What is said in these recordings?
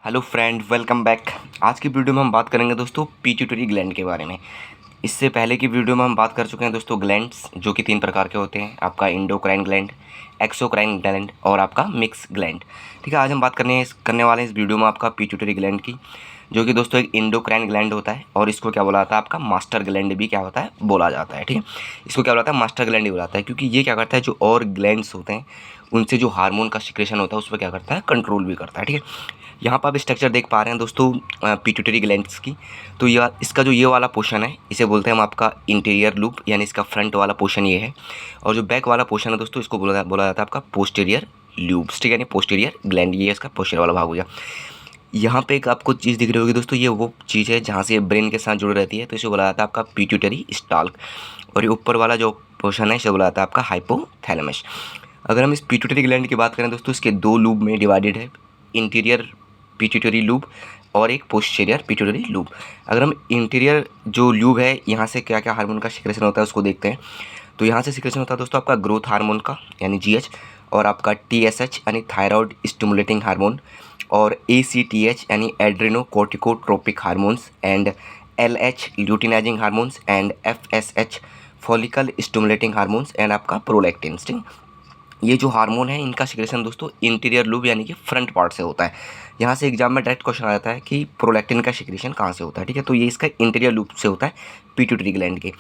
Hello friend, welcome back. आज की video में हम बात करेंगे दोस्तों पिट्यूटरी ग्लैंड के बारे में। इससे पहले की वीडियो में हम बात कर चुके हैं दोस्तों ग्लैंड्स, जो कि 3 प्रकार के होते हैं। आपका इंडोक्राइन ग्लैंड, एक्सोक्राइन ग्लैंड और आपका मिक्स ग्लैंड। ठीक है, आज हम बात करने वाले हैं इस वीडियो में आपका पिट्यूटरी ग्लैंड की, जो कि दोस्तों एक इंडोक्राइन ग्लैंड होता है और इसको क्या बोला जाता है, आपका मास्टर ग्लैंड भी क्या होता है बोला जाता है। ठीक है, इसको क्या बोला जाता है, मास्टर ग्लैंड ही बोला जाता है, क्योंकि ये क्या करता है, जो और ग्लैंड्स होते हैं उनसे जो हार्मोन का सिक्रेशन होता है उस पर क्या करता है, कंट्रोल भी करता है। ठीक है, यहाँ पर आप स्ट्रक्चर देख पा रहे हैं दोस्तों पिट्यूटरी ग्लैंड्स की। तो यह इसका जो ये वाला पोर्शन है, इसे बोलते हैं हम आपका इंटीरियर लूप, यानी इसका फ्रंट वाला पोर्शन ये है। और जो बैक वाला पोर्शन है दोस्तों, इसको बोला जाता है आपका पोस्टीरियर लूब्स। ठीक है, यानी पोस्टीरियर ग्लैंड, ये इसका पोस्टीरियर वाला भाग हो गया। यहाँ पे एक आपको चीज़ दिख रही होगी दोस्तों, ये वो चीज़ है जहाँ से ये ब्रेन के साथ जुड़ रहती है, तो इसे बोला जाता है आपका पिट्यूटरी स्टाल्क। और ये ऊपर वाला जो पोर्शन है इसे बोला जाता है आपका हाइपोथैलेमस। अगर हम इस पिट्यूटरी ग्लैंड की बात करें दोस्तों, इसके 2 लूब में डिवाइडेड है, इंटीरियर पिट्यूटरी लूब और एक पोस्टीरियर पिट्यूटरी लूब। अगर हम इंटीरियर जो लूब है, यहाँ से क्या क्या हार्मोन का सिक्रेशन होता है उसको देखते हैं। तो यहाँ से सिक्रेशन होता है दोस्तों आपका ग्रोथ हार्मोन का, यानी जीएच, और आपका टीएसएच यानी थायराइड स्टिमुलेटिंग हार्मोन, और एसीटीएच यानी adreno corticotropic hormones, and LH luteinizing hormones, and FSH follicle stimulating hormones, and आपका प्रोलैक्टिन्स। ठीक, ये जो हार्मोन है इनका सिक्रेशन दोस्तों इंटीरियर लूब यानी कि फ्रंट पार्ट से होता है। यहाँ से एग्जाम में डायरेक्ट क्वेश्चन आ जाता है कि प्रोलैक्टिन का सिक्रेशन कहाँ से होता है। ठीक है, तो ये इसका इंटीरियर लूब से होता है पिट्यूटरी ग्लैंड के।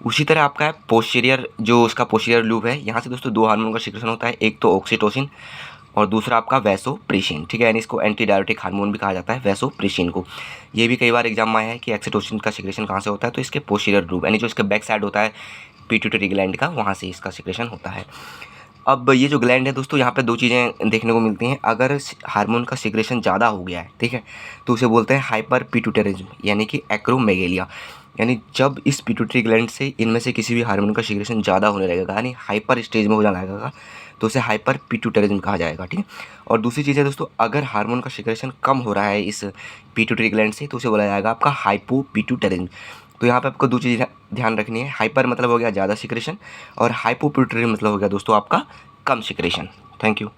उसी तरह आपका है पोस्टीरियर, जो उसका पोस्टीरियर लूब है, यहाँ से दोस्तों 2 हार्मोन का सिक्रेशन होता है, एक तो ऑक्सीटोसिन और दूसरा आपका वैसोप्रेसिन। ठीक है, यानी इसको एंटीडायरेटिक हार्मोन भी कहा जाता है, वैसोप्रेसिन को। ये भी कई बार एग्जाम में आया है कि ऑक्सीटोसिन का सिक्रेशन कहाँ से होता है, तो इसके पोस्टीरियर लूब यानी जो इसके बैक साइड होता है पिट्यूटरी ग्लैंड का, वहाँ से इसका सिक्रेशन होता है। अब ये जो ग्लैंड है दोस्तों, यहाँ पे 2 चीज़ें देखने को मिलती हैं। अगर हार्मोन का सिक्रेशन ज़्यादा हो गया है, ठीक है, तो उसे बोलते हैं हाइपर पिट्यूटरिज्म, यानी कि एक्रोमेगेलिया। यानी जब इस पिट्यूटरी ग्लैंड से इनमें से किसी भी हार्मोन का सिक्रेशन ज़्यादा होने लगेगा, यानी हाइपर स्टेज में हो जाने लगेगा, तो उसे हाइपर पिट्यूटरिज्म कहा जाएगा। ठीक है, और दूसरी चीज़ है दोस्तों, अगर हार्मोन का सिक्रेशन कम हो रहा है इस पिट्यूटरी ग्लैंड से, तो उसे बोला जाएगा आपका हाइपो पिट्यूटरिज्म। तो यहाँ पे आपको 2 चीज़ ध्यान रखनी है। हाइपर मतलब हो गया ज़्यादा सिक्रेशन, और हाइपोपिट्यूटरी मतलब हो गया दोस्तों आपका कम सिक्रेशन। Thank you.